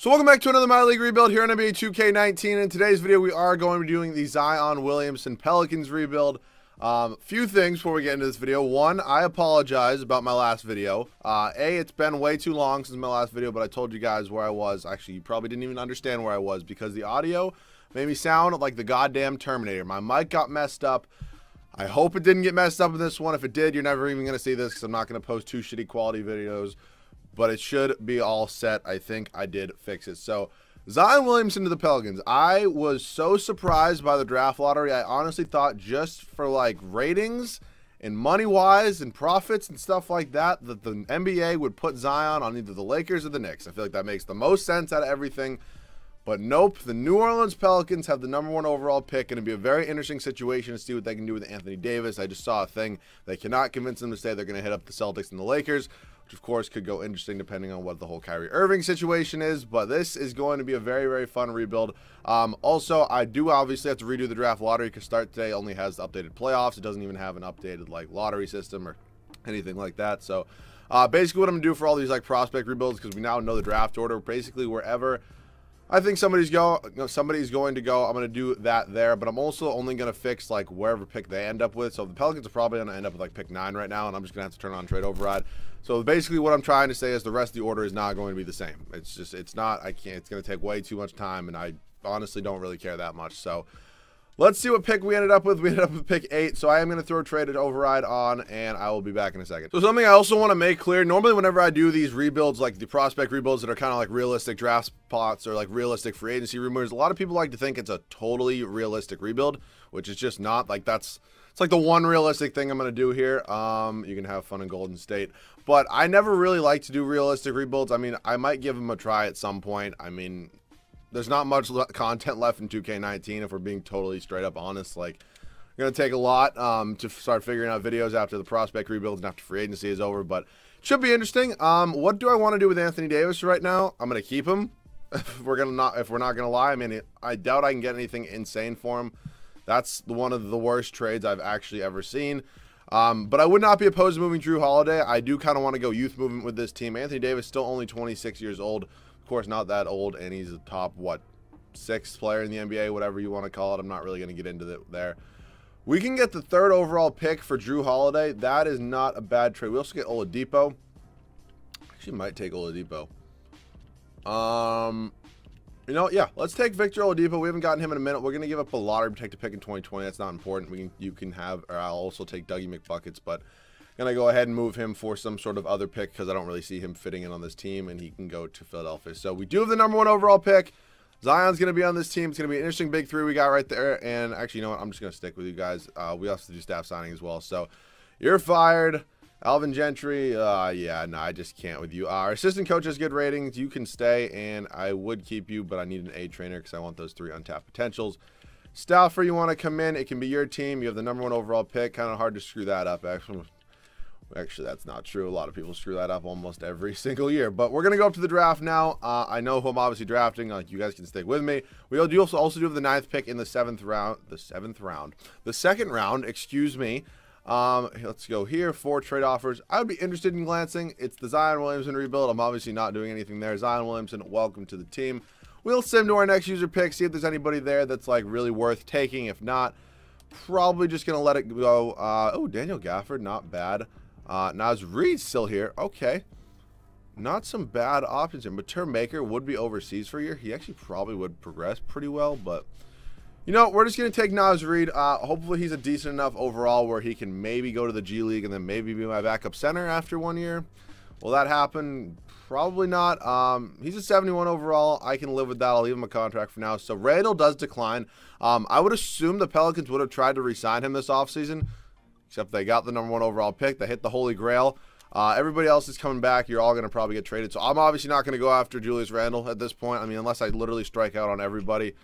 So welcome back to another My League rebuild here on NBA 2K19. In today's video, we are going to be doing the Zion Williamson Pelicans rebuild. Few things before we get into this video. One, I apologize about my last video. It's been way too long since my last video, but I told you guys where I was. Actually, you probably didn't even understand where I was because the audio made me sound like the goddamn Terminator. My mic got messed up. I hope it didn't get messed up in this one. If it did, you're never even going to see this because I'm not going to post two shitty quality videos. But it should be all set. I think I did fix it. So, Zion Williamson to the Pelicans. I was so surprised by the draft lottery. I honestly thought just for like ratings and money-wise and profits and stuff like that, that the NBA would put Zion on either the Lakers or the Knicks. I feel like that makes the most sense out of everything. But nope, the New Orleans Pelicans have the #1 overall pick, and it'd be a very interesting situation to see what they can do with Anthony Davis. I just saw a thing. They cannot convince them to say they're going to hit up the Celtics and the Lakers, which of course could go interesting depending on what the whole Kyrie Irving situation is. But this is going to be a very, very fun rebuild. Also, I do obviously have to redo the draft lottery because Start Today only has the updated playoffs. It doesn't even have an updated like lottery system or anything like that. So basically what I'm going to do for all these like prospect rebuilds, because we now know the draft order, basically wherever I think somebody's going to go, I'm going to do that there. But I'm also only going to fix like wherever pick they end up with. So the Pelicans are probably going to end up with like pick 9 right now, and I'm just going to have to turn on trade override. So basically what I'm trying to say is the rest of the order is not going to be the same. It's just, it's not, I can't, it's going to take way too much time, and I honestly don't really care that much. So let's see what pick we ended up with. We ended up with pick 8, so I am going to throw trade override on, and I will be back in a second. So something I also want to make clear, normally whenever I do these rebuilds, like the prospect rebuilds that are kind of like realistic draft spots or like realistic free agency rumors, a lot of people like to think it's a totally realistic rebuild, which is just not. Like it's like the one realistic thing I'm going to do here. You can have fun in Golden State. But I never really like to do realistic rebuilds. I mean, I might give them a try at some point. I mean, there's not much content left in 2K19 if we're being totally straight up honest. Like, it's going to take a lot to start figuring out videos after the prospect rebuilds and after free agency is over. But it should be interesting. What do I want to do with Anthony Davis right now? I'm going to keep him. If we're not going to lie. I mean, I doubt I can get anything insane for him. That's one of the worst trades I've actually ever seen. But I would not be opposed to moving Drew Holiday. I do kind of want to go youth movement with this team. Anthony Davis still only 26 years old. Of course, not that old, and he's a top, what, 6th player in the NBA, whatever you want to call it. I'm not really going to get into it there. We can get the 3rd overall pick for Drew Holiday. That is not a bad trade. We also get Oladipo. Actually, might take Oladipo. You know, yeah, let's take Victor Oladipo. We haven't gotten him in a minute. We're going to give up a lottery protected pick in 2020. That's not important. You can have, or I'll also take Dougie McBuckets, but I'm going to go ahead and move him for some sort of other pick because I don't really see him fitting in on this team, and he can go to Philadelphia. So we do have the #1 overall pick. Zion's going to be on this team. It's going to be an interesting big 3 we got right there. And actually, you know what? I'm just going to stick with you guys. We also have to do staff signing as well. So you're fired. Alvin Gentry, yeah, no, I just can't with you. Our assistant coach has good ratings. You can stay, and I would keep you, but I need an A trainer because I want those 3 untapped potentials. Stauffer, you want to come in. It can be your team. You have the #1 overall pick. Kind of hard to screw that up, actually. Actually, that's not true. A lot of people screw that up almost every single year. But we're going to go up to the draft now. I know who I'm obviously drafting. You guys can stick with me. We also do have the 9th pick in the 7th round. The 2nd round, excuse me. Let's go here for trade offers. I would be interested in glancing. It's the Zion Williamson rebuild. I'm obviously not doing anything there. Zion Williamson, welcome to the team. We'll sim to our next user pick, see if there's anybody there that's like really worth taking. If not, probably just gonna let it go. Oh, Daniel Gafford, not bad. Naz Reid's still here. Okay, not some bad options here. Mature Maker would be overseas for a year. He actually probably would progress pretty well, but you know, we're just going to take Naz Reid. Hopefully he's a decent enough overall where he can maybe go to the G League and then maybe be my backup center after 1 year. Will that happen? Probably not. He's a 71 overall. I can live with that. I'll leave him a contract for now. So Randall does decline. I would assume the Pelicans would have tried to re-sign him this offseason, except they got the #1 overall pick. They hit the Holy Grail. Everybody else is coming back. You're all going to probably get traded. So I'm obviously not going to go after Julius Randle at this point. I mean, unless I literally strike out on everybody.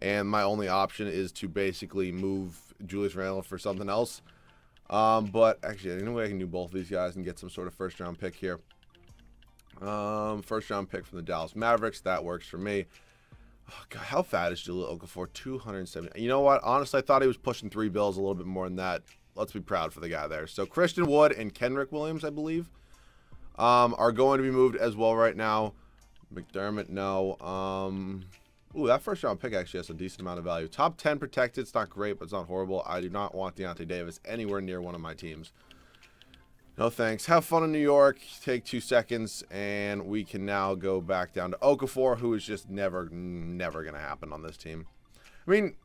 And my only option is to basically move Julius Randle for something else. But actually, anyway, I can do both of these guys and get some sort of 1st round pick here. 1st round pick from the Dallas Mavericks. That works for me. Oh, God, how fat is Jahlil Okafor? 270. You know what? Honestly, I thought he was pushing 3 bills a little bit more than that. Let's be proud for the guy there. So Christian Wood and Kenrick Williams, I believe, are going to be moved as well right now. McDermott, no. Ooh, that first round pick actually has a decent amount of value. Top 10 protected. It's not great, but it's not horrible. I do not want Deontay Davis anywhere near one of my teams. No thanks. Have fun in New York. Take 2 seconds, and we can now go back down to Okafor, who is just never going to happen on this team. I mean,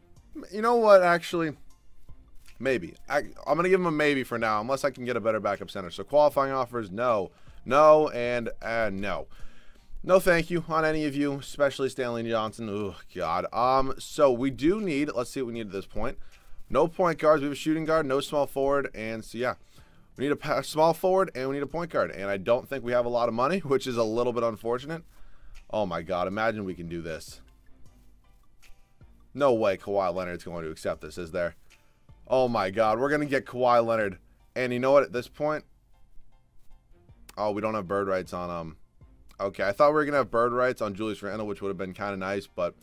you know what, actually? Maybe. I'm going to give him a maybe for now, unless I can get a better backup center. So qualifying offers, no. No, and no. No thank you on any of you, especially Stanley Johnson. Oh, God. So we do need, let's see what we need at this point. No point guards. We have a shooting guard, no small forward, and so, yeah. We need a small forward, and we need a point guard. And I don't think we have a lot of money, which is a little bit unfortunate. Oh, my God. Imagine we can do this. No way Kawhi Leonard's going to accept this, is there? Oh, my God. We're going to get Kawhi Leonard. And you know what? At this point... Oh, we don't have bird rights on... Okay, I thought we were going to have bird rights on Julius Randle, which would have been kind of nice, but...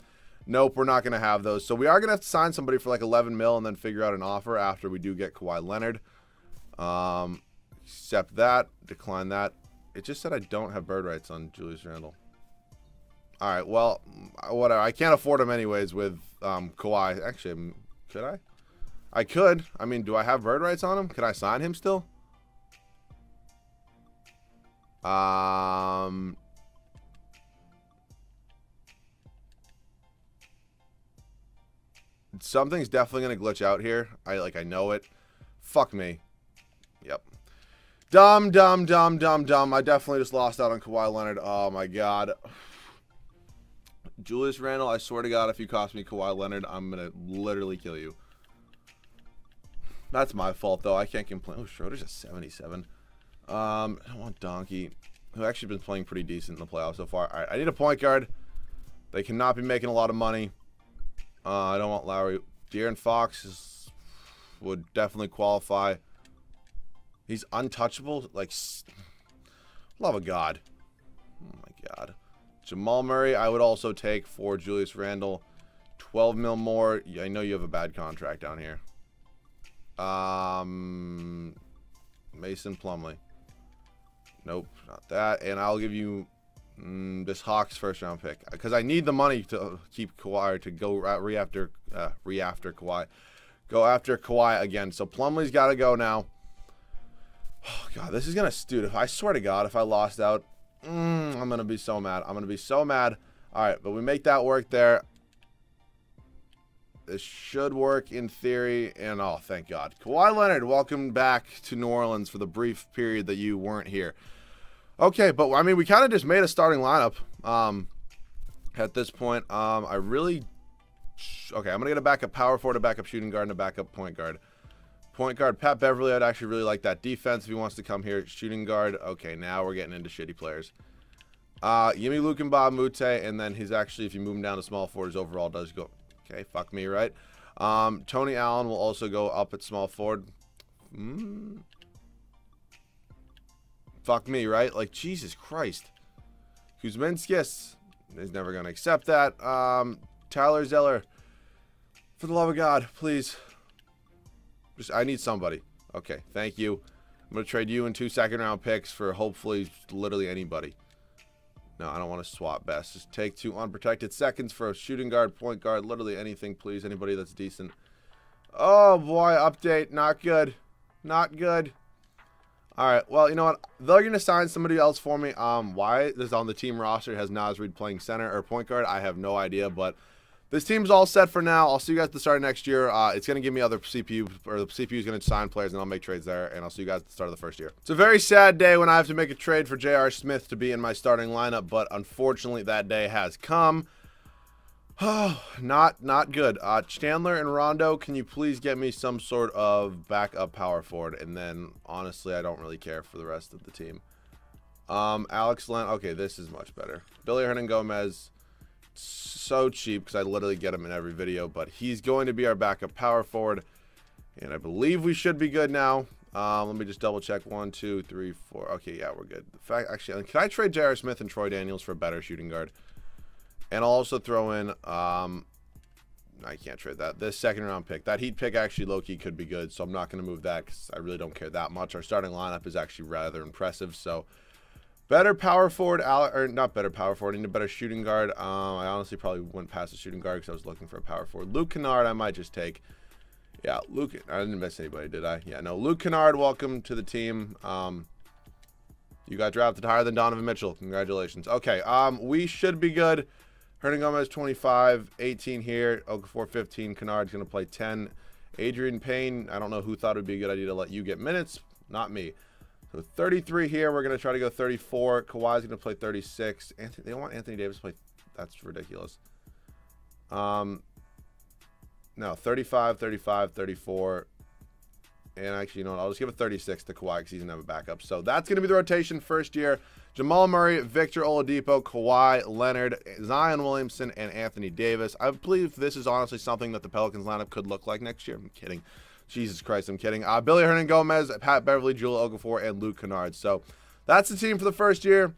Nope, we're not going to have those. So we are going to have to sign somebody for like 11 mil and then figure out an offer after we do get Kawhi Leonard. Accept that, decline that. It just said I don't have bird rights on Julius Randle. All right, well, whatever. I can't afford him anyways with Kawhi. Actually, could I? I could. I mean, do I have bird rights on him? Can I sign him still? Something's definitely gonna glitch out here. I know it. Fuck me. Yep. Dumb. I definitely just lost out on Kawhi Leonard. Oh my God. Julius Randle, I swear to God, if you cost me Kawhi Leonard, I'm gonna literally kill you. That's my fault though. I can't complain. Oh, Schroeder's a 77. I don't want Donkey, who actually been playing pretty decent in the playoffs so far. All right, I need a point guard. They cannot be making a lot of money. I don't want Lowry. De'Aaron Fox would definitely qualify. He's untouchable. Like, love of God. Oh, my God. Jamal Murray, I would also take for Julius Randle. 12 mil more. Yeah, I know you have a bad contract down here. Mason Plumlee. Nope, not that. And I'll give you this Hawks first round pick because I need the money to keep Kawhi, to go re-after Kawhi. Go after Kawhi again. So Plumlee's got to go now. Oh, God, this is going to, dude, I swear to God, if I lost out, I'm going to be so mad. I'm going to be so mad. All right, but we make that work there. This should work in theory, and oh, thank God. Kawhi Leonard, welcome back to New Orleans for the brief period that you weren't here. Okay, but, I mean, we kind of just made a starting lineup at this point. I really... Okay, I'm going to get a backup power forward, a backup shooting guard, and a backup point guard. Point guard, Pat Beverly, I'd actually really like that defense if he wants to come here. Shooting guard, okay, now we're getting into shitty players. Give me Luke and Bob Mute, and then he's actually, if you move him down to small forward, his overall does go... Okay, fuck me, right? Tony Allen will also go up at small forward. Fuck me, right? Like, Jesus Christ. Kuzminskis is never going to accept that. Tyler Zeller. For the love of God, please. I need somebody. Okay, thank you. I'm going to trade you and 2 second-round picks for hopefully literally anybody. No, I don't want to swap best. Just take 2 unprotected seconds for a shooting guard, point guard, literally anything, please. Anybody that's decent. Oh, boy, update. Not good. Not good. All right, well, you know what? They're going to sign somebody else for me. Why this on the team roster has Naz Reid playing center or point guard, I have no idea, but this team's all set for now. I'll see you guys at the start of next year. It's going to give me other CPU, or the CPU is going to sign players, and I'll make trades there, and I'll see you guys at the start of the first year. It's a very sad day when I have to make a trade for J.R. Smith to be in my starting lineup, but unfortunately that day has come. Oh, not good. Chandler and Rondo, can you please get me some sort of backup power forward? And then, honestly, I don't really care for the rest of the team. Alex Len, okay, this is much better. Billy Hernan Gomez, so cheap because I literally get him in every video, but he's going to be our backup power forward, and I believe we should be good now. Let me just double check. 1, 2, 3, 4. Okay, yeah, we're good. In fact, actually, can I trade J.R. Smith and Troy Daniels for a better shooting guard? And I'll also throw in, I can't trade that. This second-round pick. That Heat pick actually low-key could be good, so I'm not going to move that because I really don't care that much. Our starting lineup is actually rather impressive, so Better power forward, or not better power forward, I need a better shooting guard. I honestly probably went past the shooting guard because I was looking for a power forward. Luke Kennard, I might just take. Yeah, Luke, I didn't miss anybody, did I? Yeah, no, Luke Kennard, welcome to the team. You got drafted higher than Donovan Mitchell. Congratulations. Okay, we should be good. Hernan Gomez, 25, 18 here. Okafor, 15. Kennard's going to play 10. Adrian Payne, I don't know who thought it would be a good idea to let you get minutes. Not me. So 33 here. We're going to try to go 34. Kawhi's going to play 36. They don't want Anthony Davis to play. That's ridiculous. No, 35, 35, 34. And actually, you know what? I'll just give it 36 to Kawhi because he's going to have a backup. So that's going to be the rotation first year. Jamal Murray, Victor Oladipo, Kawhi Leonard, Zion Williamson, and Anthony Davis. I believe this is honestly something that the Pelicans lineup could look like next year. I'm kidding. Jesus Christ, I'm kidding. Billy Hernan Gomez, Pat Beverly, Jewel Okafor, and Luke Kennard. So that's the team for the first year.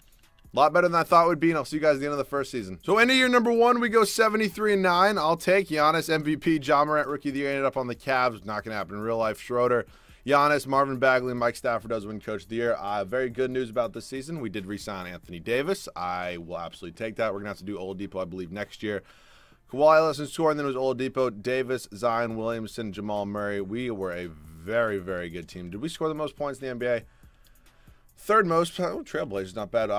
A lot better than I thought it would be, and I'll see you guys at the end of the first season. So end of year number 1, we go 73-9. I'll take Giannis, MVP, John Morant, Rookie of the Year, ended up on the Cavs. Not going to happen in real life. Schroeder, Giannis, Marvin Bagley, and Mike Stafford does win Coach of the Year. Very good news about this season. We did re-sign Anthony Davis. I will absolutely take that. We're going to have to do Oladipo, I believe, next year. Kawhi less than score, and then it was Oladipo, Davis, Zion Williamson, Jamal Murray. We were a very, very good team. Did we score the most points in the NBA? Third most. Trailblazers, not bad.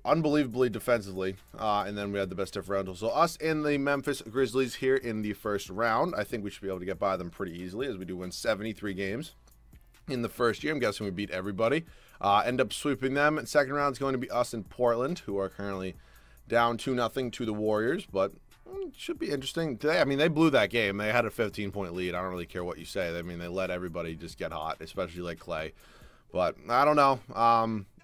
Unbelievably defensively. And then we had the best differential. So us and the Memphis Grizzlies here in the first round. I think we should be able to get by them pretty easily as we do win 73 games in the first year. I'm guessing we beat everybody. End up sweeping them. And second round is going to be us in Portland, who are currently down 2-0 to the Warriors. But it should be interesting today. I mean, they blew that game. They had a 15-point lead. I don't really care what you say. I mean, they let everybody just get hot, especially like Clay. But I don't know.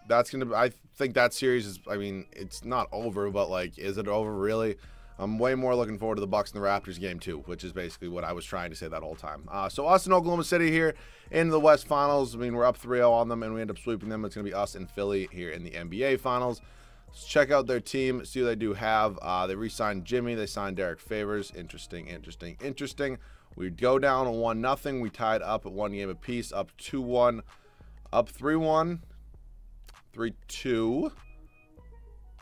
That's going to I think that series is, I mean, it's not over, but like, is it over really? I'm way more looking forward to the Bucks and the Raptors game too, which is basically what I was trying to say that whole time. So us in Oklahoma City here in the West Finals. I mean, we're up 3-0 on them, and we end up sweeping them. It's going to be us in Philly here in the NBA Finals. Let's check out their team, see what they do have. They re-signed Jimmy. They signed Derek Favors. Interesting, interesting, interesting. We go down 1-0. We tied up at 1 game apiece, up 2-1, up 3-1, 3-2.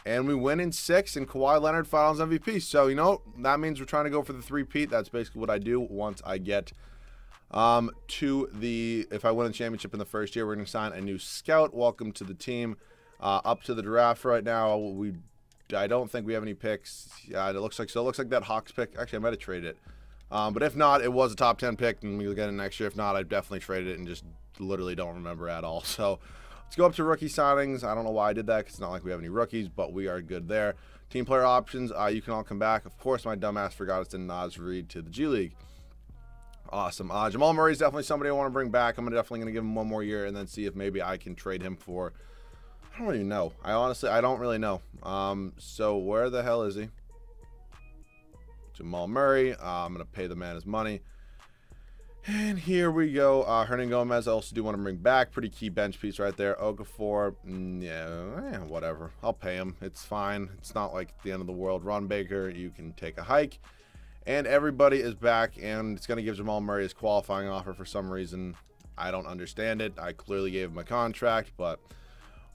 And we win in 6, and Kawhi Leonard Finals MVP. So, you know, that means we're trying to go for the three-peat. That's basically what I do once I get to the, if I win a championship in the first year, we're going to sign a new scout. Welcome to the team. Up to the draft right now. I don't think we have any picks. Yeah, it looks like that Hawks pick. Actually, I might have traded it. But if not, it was a top 10 pick, and we'll get it next year. If not, I've definitely traded it and just literally don't remember at all. So let's go up to rookie signings. I don't know why I did that because it's not like we have any rookies, but we are good there. Team player options. You can all come back. Of course, my dumbass forgot to send Naz Reid to the G League. Awesome. Jamal Murray is definitely somebody I want to bring back. I'm definitely going to give him 1 more year and then see if maybe I can trade him for, I don't even know. I don't really know. So where the hell is he? Jamal Murray. I'm going to pay the man his money. And here we go. Hernan Gomez, I also do want to bring back. Pretty key bench piece right there. Okafor, yeah, whatever. I'll pay him. It's fine. It's not like the end of the world. Ron Baker, you can take a hike. And everybody is back, and it's going to give Jamal Murray his qualifying offer for some reason. I don't understand it. I clearly gave him a contract, but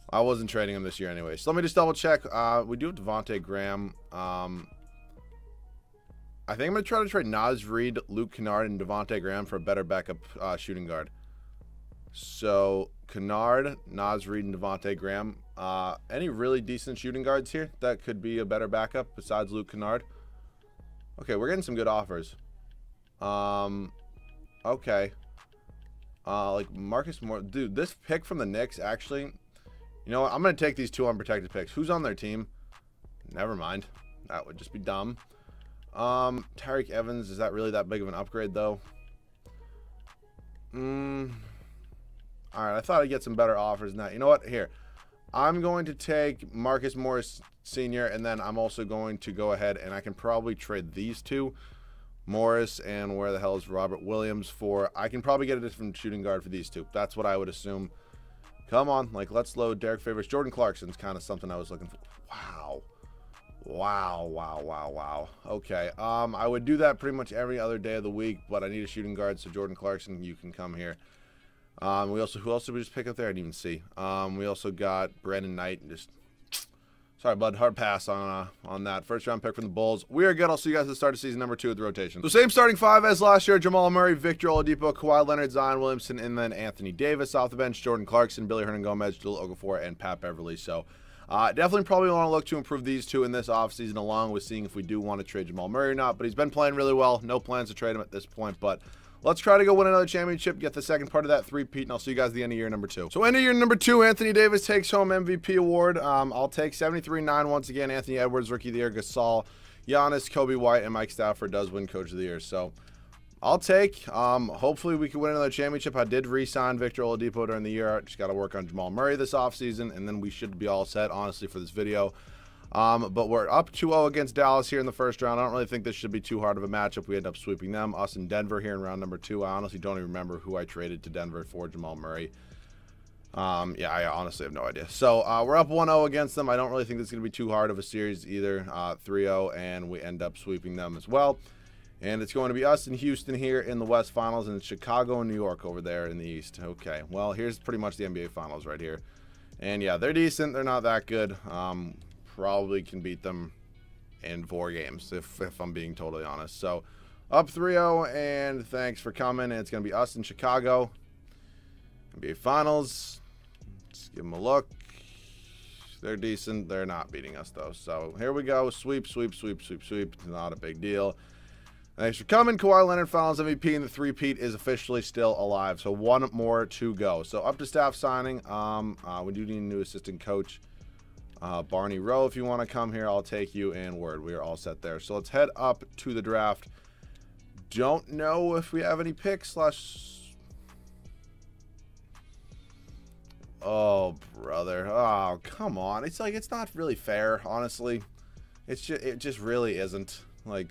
I wasn't trading him this year anyway. So let me just double check. We do have Devontae Graham. I think I'm going to try to trade Naz Reid, Luke Kennard, and Devontae Graham for a better backup shooting guard. So Kennard, Naz Reid, and Devontae Graham. Any really decent shooting guards here that could be a better backup besides Luke Kennard? Okay, we're getting some good offers. Okay. Like Marcus Moore. Dude, this pick from the Knicks, actually, you know what? I'm going to take these 2 unprotected picks. Who's on their team? Never mind. That would just be dumb. Tyreke Evans, is that really that big of an upgrade, though? Alright, I thought I'd get some better offers than that. You know what? Here. I'm going to take Marcus Morris Sr., and then I'm also going to go ahead and I can probably trade these 2. Morris and where the hell is Robert Williams for? I can probably get a different shooting guard for these 2. That's what I would assume. Come on, like, let's load Derek Favors. Jordan Clarkson's kind of something I was looking for. Wow. Wow, wow, wow, wow. Okay, I would do that pretty much every other day of the week, but I need a shooting guard, so Jordan Clarkson, you can come here. Who else did we just pick up there? I didn't even see. We also got Brandon Knight. Sorry, bud. Hard pass on that. First round pick from the Bulls. We are good. I'll see you guys at the start of season number 2 of the rotation. So same starting 5 as last year. Jamal Murray, Victor Oladipo, Kawhi Leonard, Zion Williamson, and then Anthony Davis. Off the bench, Jordan Clarkson, Billy Hernan-Gomez, Jahlil Okafor, and Pat Beverly. So definitely probably want to look to improve these two in this offseason, along with seeing if we do want to trade Jamal Murray or not. But he's been playing really well. No plans to trade him at this point, but let's try to go win another championship, get the second part of that three-peat, and I'll see you guys at the end of year number 2. So end of year number 2, Anthony Davis takes home MVP award. I'll take 73-9 once again. Anthony Edwards, Rookie of the Year. Gasol, Giannis, Kobe White, and Mike Stafford does win Coach of the Year. So I'll take. Hopefully we can win another championship. I did re-sign Victor Oladipo during the year. I just got to work on Jamal Murray this offseason, and then we should be all set, honestly, for this video. But we're up 2-0 against Dallas here in the first round. I don't really think this should be too hard of a matchup. We end up sweeping them. Us and Denver here in round number 2. I honestly don't even remember who I traded to Denver for Jamal Murray. Yeah, I honestly have no idea. So we're up 1-0 against them. I don't really think this is going to be too hard of a series either. 3-0, and we end up sweeping them as well. And it's going to be us and Houston here in the West Finals, and it's Chicago and New York over there in the East. Okay, well, here's pretty much the NBA Finals right here. And yeah, they're decent. They're not that good. Probably can beat them in 4 games if I'm being totally honest. So up 3-0, and thanks for coming. And it's going to be us in Chicago. NBA Finals. Let's give them a look. They're decent. They're not beating us though. So here we go. Sweep, sweep, sweep, sweep, sweep. It's not a big deal. Thanks for coming. Kawhi Leonard Finals MVP, and the three-peat is officially still alive. So 1 more to go. So up to staff signing. We do need a new assistant coach. Barney Rowe, if you want to come here, I'll take you, and word. We are all set there. So let's head up to the draft. Don't know if we have any picks Oh, brother. Oh, come on. It's like, it's not really fair, honestly. It just really isn't. Like,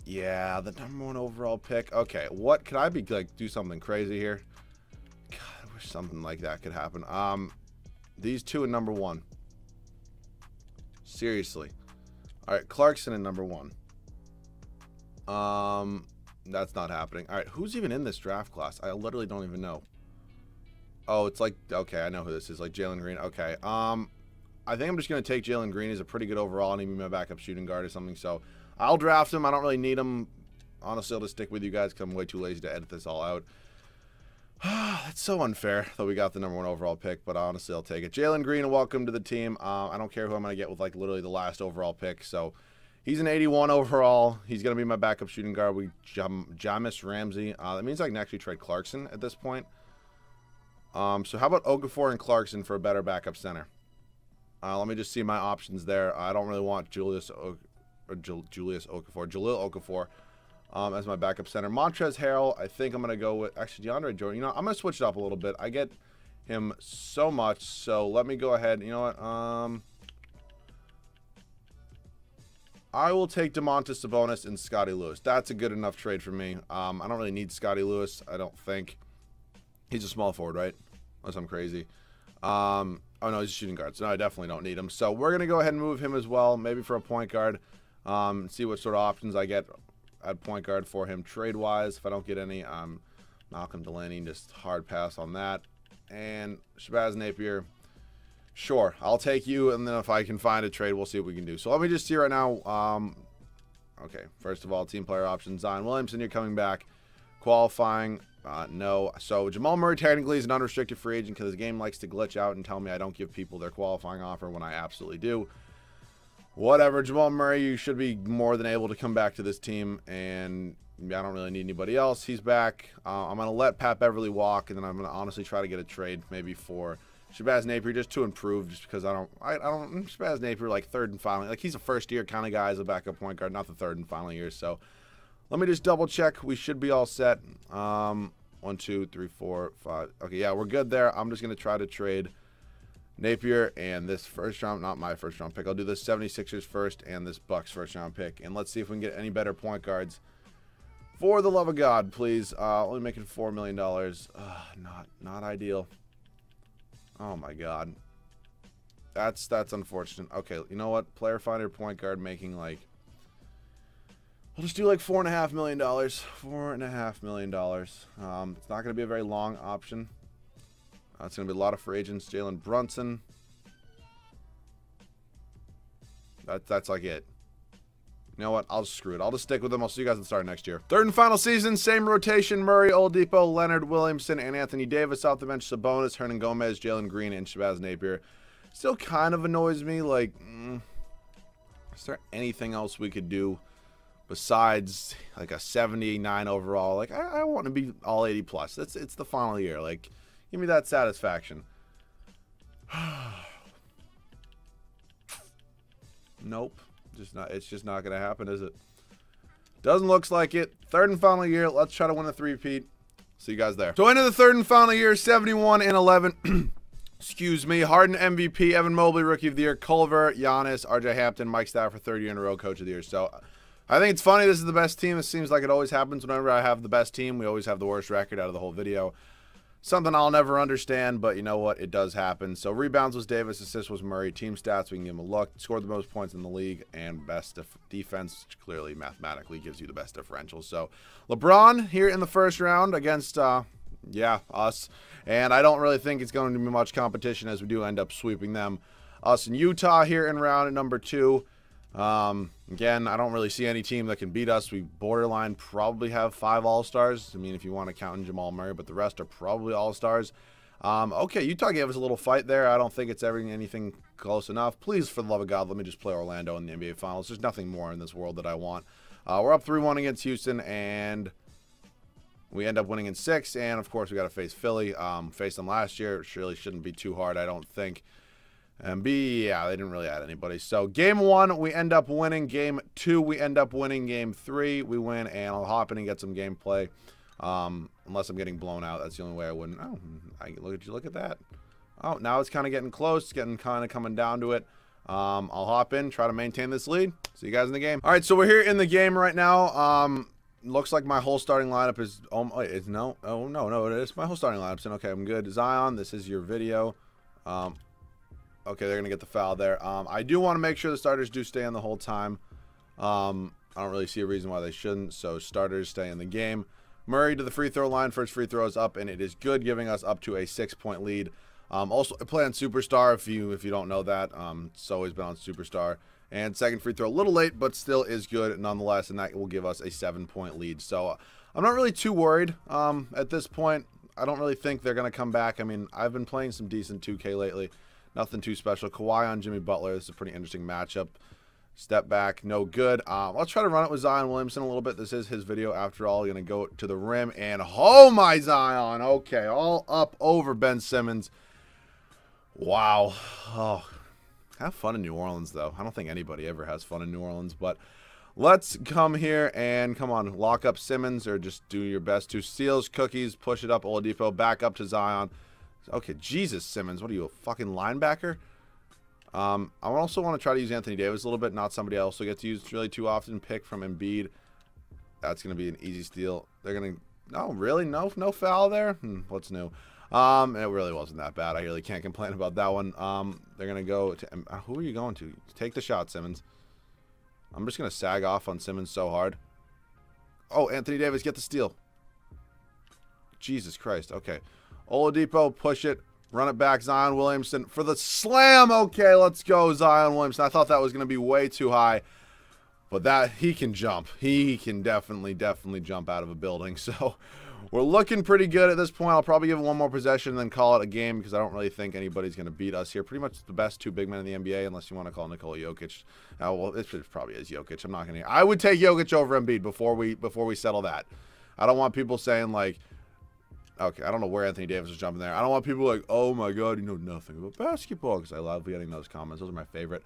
yeah, the #1 overall pick. Okay, what could I be, like, do something crazy here? God, I wish something like that could happen. These two in #1. Seriously. All right, Clarkson in #1. That's not happening. All right, who's even in this draft class? I literally don't even know. Oh, it's like, okay, I know who this is. Like Jalen Green. Okay. I think I'm just going to take Jalen Green. He's a pretty good overall. I need my backup shooting guard or something. So I'll draft him. I don't really need him. Honestly, I'll just stick with you guys because I'm way too lazy to edit this all out. That's so unfair that we got the #1 overall pick, but honestly, I'll take it. Jalen Green, welcome to the team. I don't care who I'm going to get with, like, literally the last overall pick. So he's an 81 overall. He's going to be my backup shooting guard. We Jamis Ramsey. That means I can actually trade Clarkson at this point. So how about Okafor and Clarkson for a better backup center? Let me just see my options there. I don't really want Jahlil Okafor. As my backup center. Montrezl Harrell, I think I'm going to go with, actually, DeAndre Jordan. You know, I'm going to switch it up a little bit. I get him so much, so let me go ahead. You know what? I will take Domantas Sabonis and Scotty Lewis. That's a good enough trade for me. I don't really need Scotty Lewis, I don't think. He's a small forward, right? Unless I'm crazy. Oh, no, he's a shooting guard, so no, I definitely don't need him. So we're going to go ahead and move him as well, maybe for a point guard. See what sort of options I get at point guard for him trade-wise. If I don't get any, Malcolm Delaney, just hard pass on that. And Shabazz Napier, sure, I'll take you, and then if I can find a trade, we'll see what we can do. So let me just see right now. Okay, first of all, team player options. Zion Williamson, you're coming back. Qualifying, no. So Jamal Murray technically is an unrestricted free agent because his game likes to glitch out and tell me I don't give people their qualifying offer when I absolutely do. Whatever, Jamal Murray, you should be more than able to come back to this team, and I don't really need anybody else. He's back. I'm going to let Pat Beverly walk, and then I'm going to honestly try to get a trade maybe for Shabazz Napier just to improve, just because I don't Shabazz Napier, like, third and final. Like, he's a first-year kind of guy as a backup point guard, not the third and final year. So let me just double-check. We should be all set. 1, 2, 3, 4, 5. Okay, yeah, we're good there. I'm just going to try to trade Napier and this first round, not my first round pick. I'll do this 76ers first and this Bucks first round pick. And let's see if we can get any better point guards. For the love of God, please. Only making $4 million. Not ideal. Oh my God. That's unfortunate. Okay, you know what? Player finder point guard making like We'll just do like $4.5 million. $4.5 million. It's not going to be a very long option. It's going to be a lot of free agents. Jalen Brunson. That's like it. You know what? I'll just screw it. I'll just stick with them. I'll see you guys at the start of next year. Third and final season, same rotation. Murray, Oladipo, Leonard, Williamson, and Anthony Davis. Off the bench, Sabonis, Hernan Gomez, Jalen Green, and Shabazz Napier. Still kind of annoys me. Like, is there anything else we could do besides like a 79 overall? Like, I want to be all 80 plus. It's the final year. Like, give me that satisfaction. Nope. It's just not going to happen, is it? Doesn't look like it. Third and final year. Let's try to win a three-peat. See you guys there. So into the third and final year, 71-11. Excuse me. Harden MVP, Evan Mobley Rookie of the Year, Culver, Giannis, RJ Hampton, Mike Stafford, third year in a row Coach of the Year. So I think it's funny. This is the best team. It seems like it always happens whenever I have the best team. We always have the worst record out of the whole video. Something I'll never understand, but you know what? It does happen. So rebounds was Davis, assists was Murray. Team stats, we can give him a look. Scored the most points in the league, and best defense, which clearly mathematically gives you the best differential. So LeBron here in the first round against, yeah, us. And I don't really think it's going to be much competition as we do end up sweeping them. Us and Utah here in round number 2. Again, I don't really see any team that can beat us. We borderline probably have 5 All-Stars. I mean, if you want to count in Jamal Murray, but the rest are probably All-Stars. Okay, Utah gave us a little fight there. I don't think it's ever anything close enough. Please, for the love of God, let me just play Orlando in the NBA Finals. There's nothing more in this world that I want. We're up 3-1 against Houston, and we end up winning in 6. And, of course, we got to face Philly. Faced them last year. It really shouldn't be too hard, I don't think. And B, yeah, they didn't really add anybody. So game 1, we end up winning. Game 2, we end up winning. Game 3, we win. And I'll hop in and get some gameplay. Unless I'm getting blown out. That's the only way I wouldn't. Oh, look at that. Oh, now it's kind of getting close. It's getting kind of coming down to it. I'll hop in, try to maintain this lead. See you guys in the game. All right, so we're here in the game right now. Looks like my whole starting lineup is. No, it is. My whole starting lineup's in. Okay, I'm good. Zion, this is your video. Okay, they're going to get the foul there. I do want to make sure the starters do stay in the whole time. I don't really see a reason why they shouldn't, so starters stay in the game. Murray to the free throw line. First free throw is up, and it is good, giving us up to a 6-point lead. Also, I play on Superstar if you don't know that. It's always been on Superstar. And second free throw, a little late, but still is good nonetheless, and that will give us a 7-point lead. So I'm not really too worried at this point. I don't really think they're going to come back. I mean, I've been playing some decent 2K lately. Nothing too special. Kawhi on Jimmy Butler. This is a pretty interesting matchup. Step back, no good. Let's try to run it with Zion Williamson a little bit. This is his video after all. Going to go to the rim, and oh my Zion. Okay, all up over Ben Simmons. Wow. Oh, have fun in New Orleans, though. I don't think anybody ever has fun in New Orleans, but let's come here and, come on, lock up Simmons or just do your best. 2 steals, cookies, push it up, Oladipo, back up to Zion. Okay, Jesus, Simmons. What are you, a fucking linebacker? I also want to try to use Anthony Davis a little bit, not somebody else. So get to use really too often. Pick from Embiid. That's going to be an easy steal. They're going to... No, really? No foul there? What's new? It really wasn't that bad. I really can't complain about that one. They're going to go to... who are you going to? Take the shot, Simmons. I'm just going to sag off on Simmons so hard. Oh, Anthony Davis, get the steal. Jesus Christ. Okay. Oladipo, push it, run it back. Zion Williamson for the slam. Okay, let's go, Zion Williamson. I thought that was going to be way too high, but that he can jump. He can definitely jump out of a building. So we're looking pretty good at this point. I'll probably give it one more possession and then call it a game because I don't really think anybody's going to beat us here. Pretty much the best 2 big men in the NBA, unless you want to call Nikola Jokic. Well, it probably is Jokic. I'm not going to. I would take Jokic over Embiid before we settle that. I don't want people saying like. Okay, I don't know where Anthony Davis was jumping there. I don't want people like, oh my God, you know nothing about basketball, because I love getting those comments. Those are my favorite.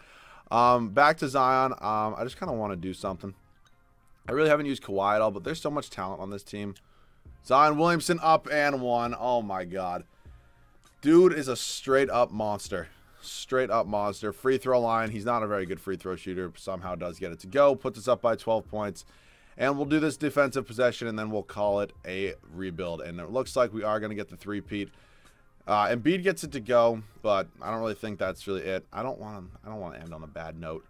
Back to Zion. I just kind of want to do something. I really haven't used Kawhi at all, but there's so much talent on this team. Zion Williamson up and 1. Oh my God. Dude is a straight up monster. Straight up monster. Free throw line. He's not a very good free throw shooter. Somehow does get it to go. Puts us up by 12 points. And we'll do this defensive possession, and then we'll call it a rebuild. And it looks like we are going to get the 3-peat. Embiid gets it to go, but I don't really think that's really it. I don't want to end on a bad note.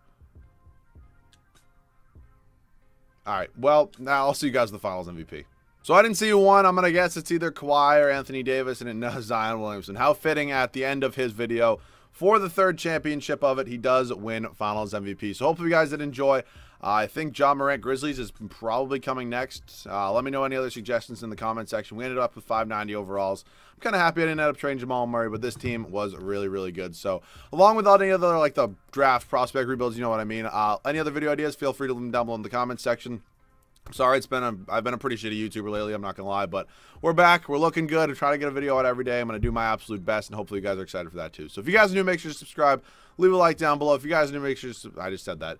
All right, well, now I'll see you guys in the finals MVP. So I didn't see who won. I'm going to guess it's either Kawhi or Anthony Davis, and it knows Zion Williamson. How fitting at the end of his video. For the third championship of it, he does win finals MVP. So hopefully you guys did enjoy. I think Ja Morant Grizzlies is probably coming next. Let me know any other suggestions in the comment section. We ended up with 590 overalls. I'm kind of happy I didn't end up trading Jamal Murray, but this team was really, really good. So along with all any other, like the draft prospect rebuilds, you know what I mean. Any other video ideas, feel free to leave them down below in the comment section. I'm sorry, I've been a pretty shitty YouTuber lately, I'm not going to lie, but we're back. We're looking good. I'm trying to get a video out every day. I'm going to do my absolute best, and hopefully you guys are excited for that too. So if you guys are new, make sure to subscribe. Leave a like down below. If you guys are new, make sure to... I just said that.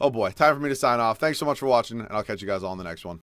Oh boy, time for me to sign off. Thanks so much for watching, and I'll catch you guys all in the next one.